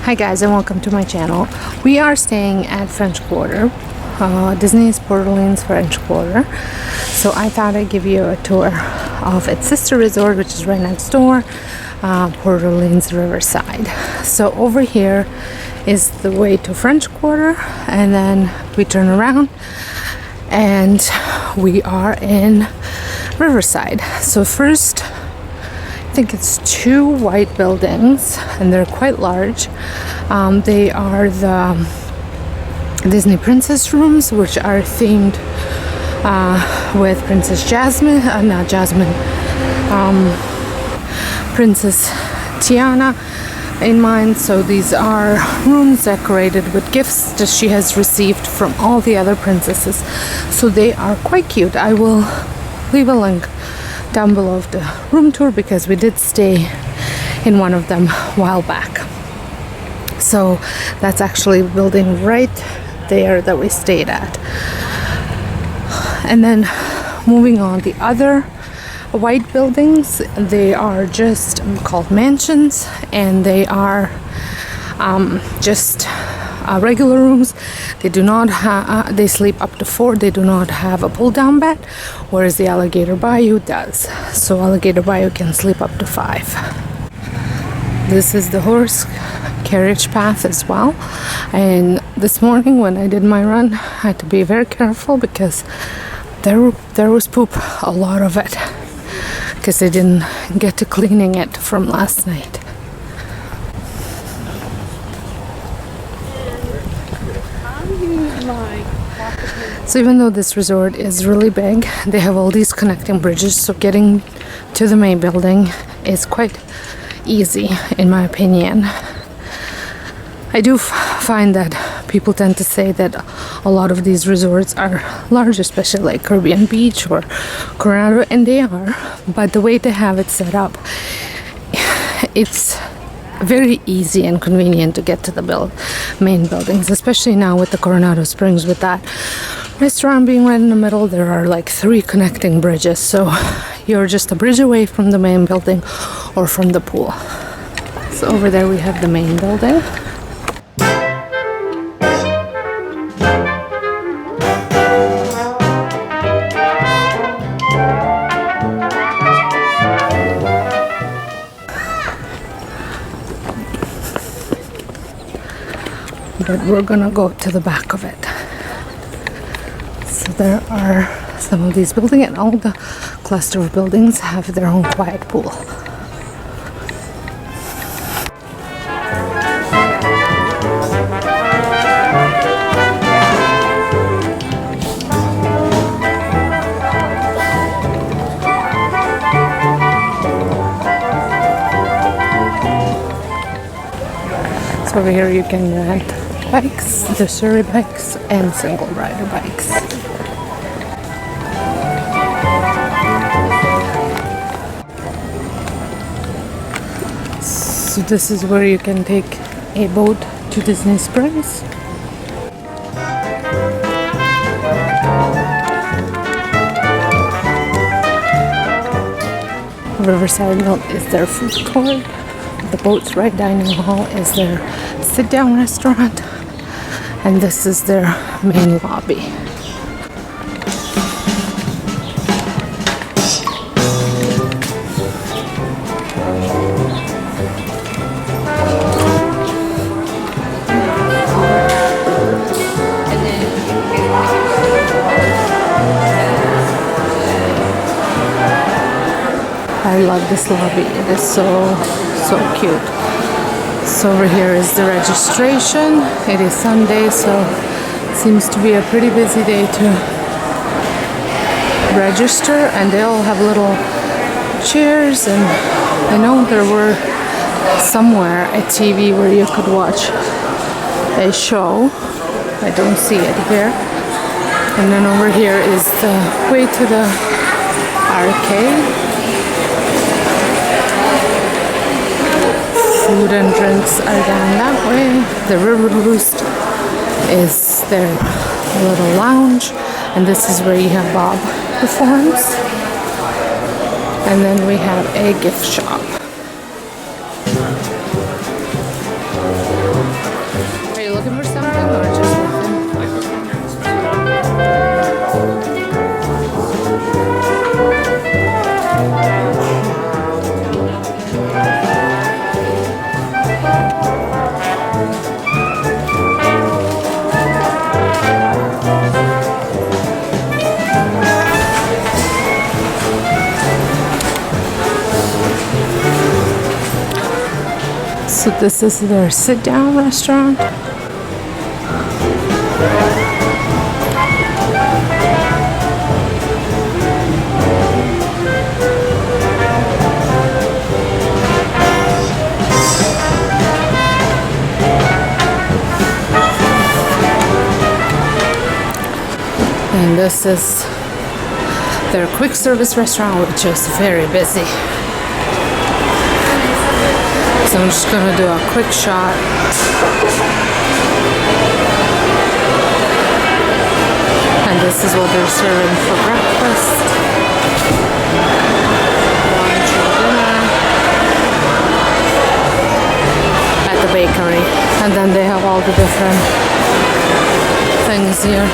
Hi guys, and welcome to my channel. We are staying at French Quarter, Disney's Port Orleans French Quarter. So I thought I'd give you a tour of its sister resort, which is right next door, Port Orleans Riverside. So over here is the way to French Quarter, and then we turn around and we are in Riverside. So first, I think it's two white buildings, and they're quite large. They are the Disney Princess rooms, which are themed with Princess Jasmine, not Jasmine, Princess Tiana in mind. So these are rooms decorated with gifts that she has received from all the other princesses. So they are quite cute. I will leave a link down below of the room tour because we did stay in one of them a while back. So that's actually the building right there that we stayed at. And then moving on, the other white buildings, they are just called mansions, and they are just regular rooms. They do not have, they sleep up to 4. They do not have a pull down bed, whereas the Alligator Bayou does. So Alligator Bayou can sleep up to 5. This is the horse carriage path as well. And this morning when I did my run, I had to be very careful because there was poop, a lot of it, because they didn't get to cleaning it from last night. So even though this resort is really big, they have all these connecting bridges, so getting to the main building is quite easy in my opinion. I do find that people tend to say that a lot of these resorts are large, especially like Caribbean Beach or Coronado, and they are, but the way they have it set up, it's very easy and convenient to get to the main buildings, especially now with the Coronado Springs. With that restaurant being right in the middle, there are like 3 connecting bridges, so you're just a bridge away from the main building or from the pool. So over there we have the main building. But we're gonna go to the back of it. So there are some of these buildings, and all the cluster of buildings have their own quiet pool. So over here you can rent bikes, the Surrey bikes, and single rider bikes. So this is where you can take a boat to Disney Springs. Riverside Mill is their food court. The Boat's Right Dining Hall is their sit-down restaurant, and this is their main lobby. I love this lobby. It is so cute. So over here is the registration. It is Sunday, so it seems to be a pretty busy day to register, and they all have little chairs, and I know there were somewhere a TV where you could watch a show. I don't see it here. And then over here is the way to the arcade. Food and drinks are down that way. The River Boost is their little lounge, and this is where you have Bob performs. And then we have a gift shop. So this is their sit-down restaurant. And this is their quick service restaurant, which is very busy. So I'm just gonna do a quick shot. And this is what they're serving for breakfast, lunch, and dinner at the bakery. And then they have all the different things here.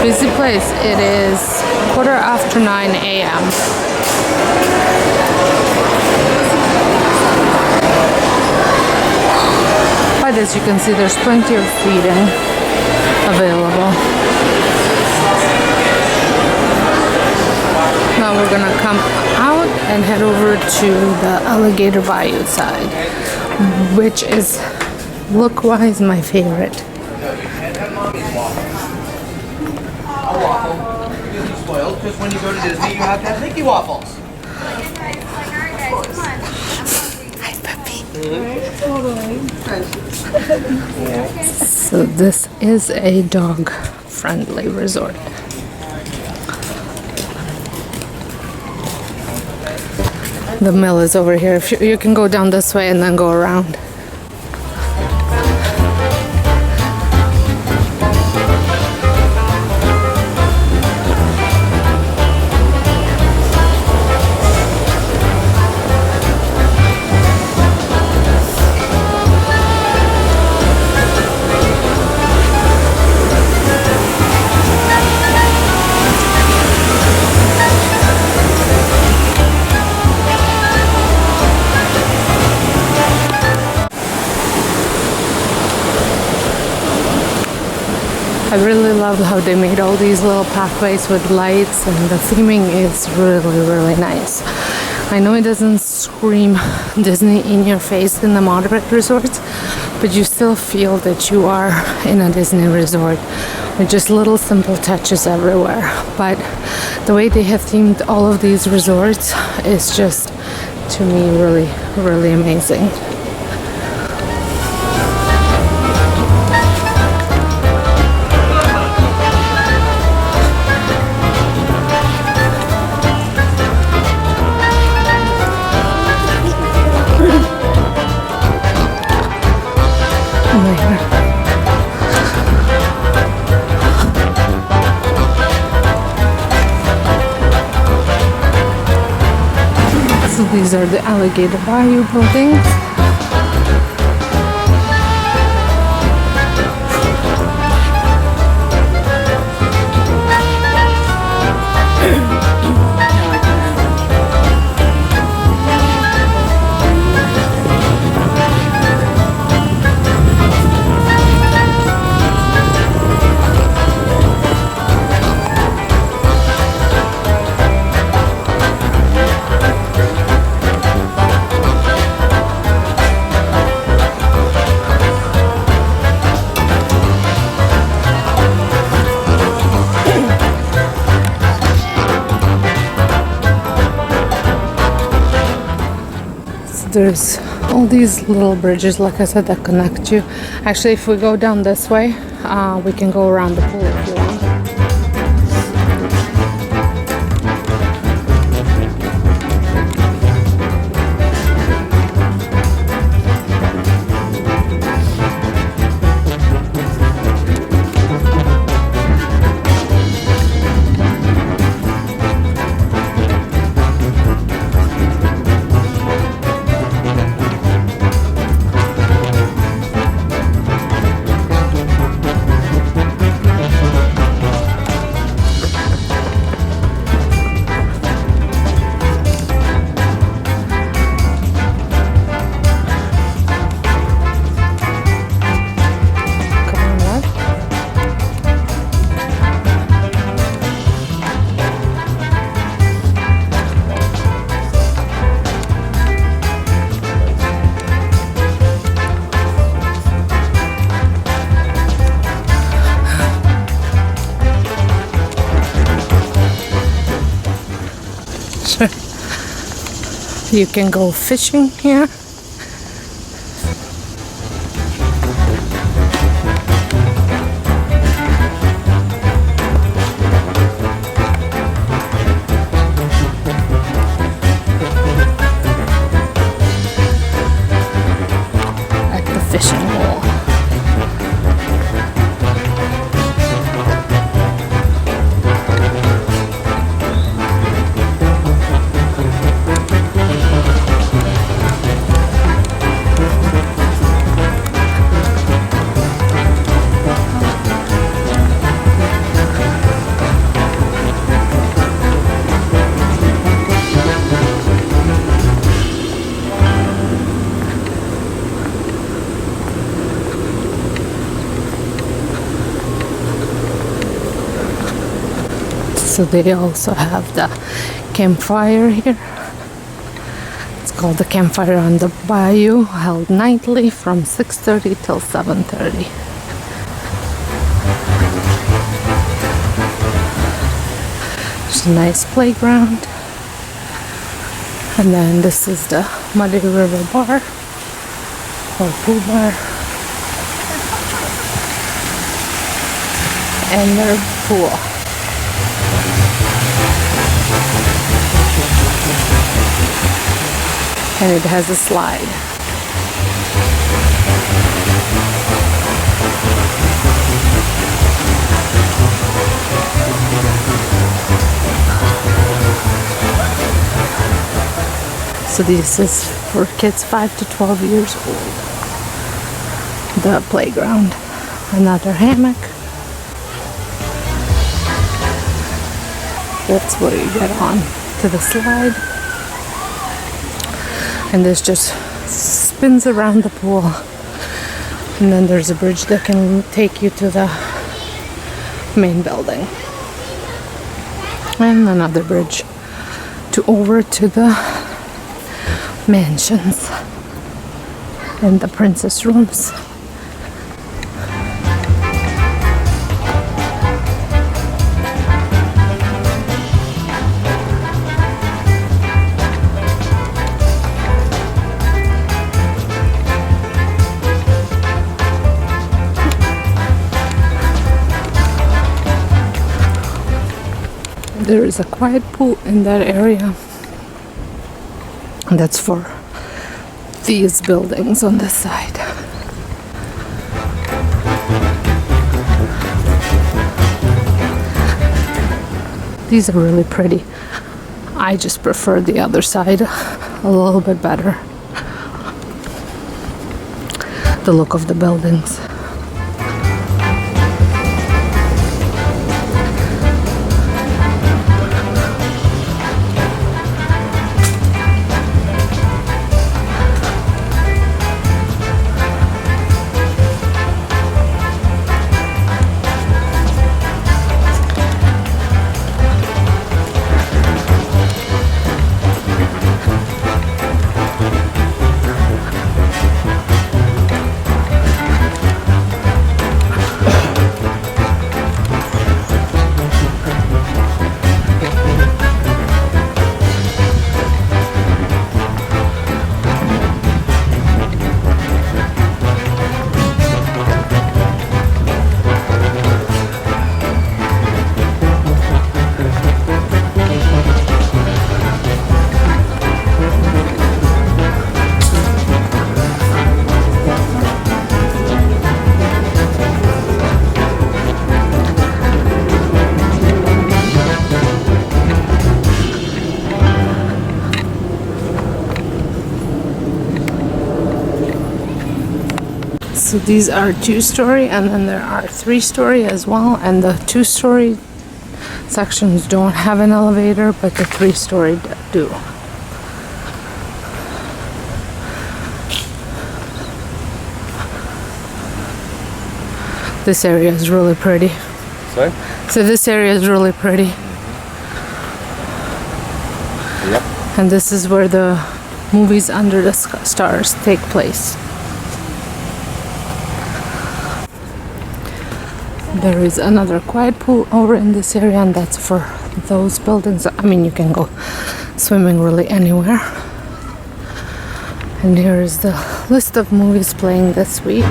Busy place. It is 9:15 a.m. But as you can see, there's plenty of seating available. Now we're gonna come out and head over to the Alligator Bayou side, which is look-wise my favorite. Because when you go to Disney, you have to have Mickey waffles. Hi, puppy. So this is a dog-friendly resort. The mill is over here. If you can go down this way and then go around. I really love how they made all these little pathways with lights, and the theming is really, really nice. I know it doesn't scream Disney in your face in the moderate resorts, but you still feel that you are in a Disney resort with just little simple touches everywhere. But the way they have themed all of these resorts is just, to me, really, really amazing. So these are the Alligator Bayou buildings. There's all these little bridges, like I said, that connect you. Actually, if we go down this way, we can go around the pool if you want. You can go fishing here. At the fishing hole. So they also have the campfire here. It's called the Campfire on the Bayou, held nightly from 6:30 till 7:30. There's a nice playground. And then this is the Muddy River Bar or pool bar. And their pool. And it has a slide. So this is for kids 5 to 12 years old. The playground. Another hammock. That's where you get on to the slide. And this just spins around the pool. And then there's a bridge that can take you to the main building. And another bridge to over to the mansions and the princess rooms. There is a quiet pool in that area. And that's for these buildings on this side. These are really pretty. I just prefer the other side a little bit better. The look of the buildings. So these are 2-story, and then there are 3-story as well, and the 2-story sections don't have an elevator, but the 3-story do. This area is really pretty. Sorry? So this area is really pretty. Yep. And this is where the movies Under the Stars take place. There is another quiet pool over in this area, and that's for those buildings. I mean, you can go swimming really anywhere. And here is the list of movies playing this week.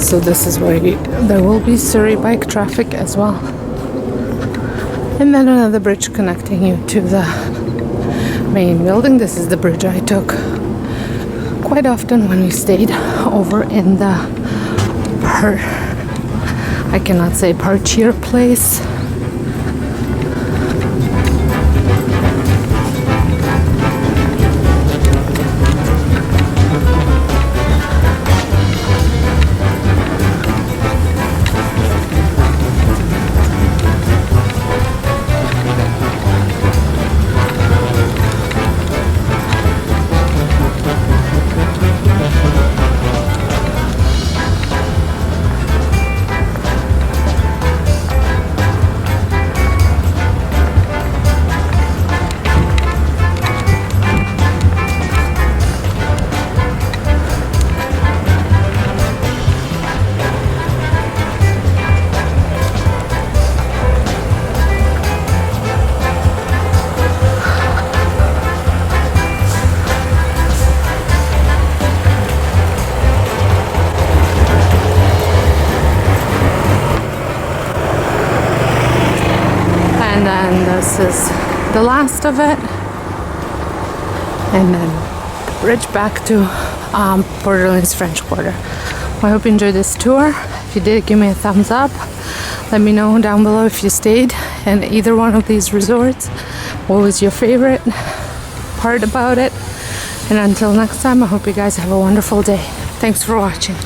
So this is where there will be Surrey bike traffic as well. And then another bridge connecting you to the main building. This is the bridge I took quite often when we stayed over in the I cannot say Parchier place. And then this is the last of it, and then the bridge back to Port Orleans French Quarter. Well, I hope you enjoyed this tour. If you did, give me a thumbs up. Let me know down below if you stayed in either one of these resorts. What was your favorite part about it? And until next time, I hope you guys have a wonderful day. Thanks for watching.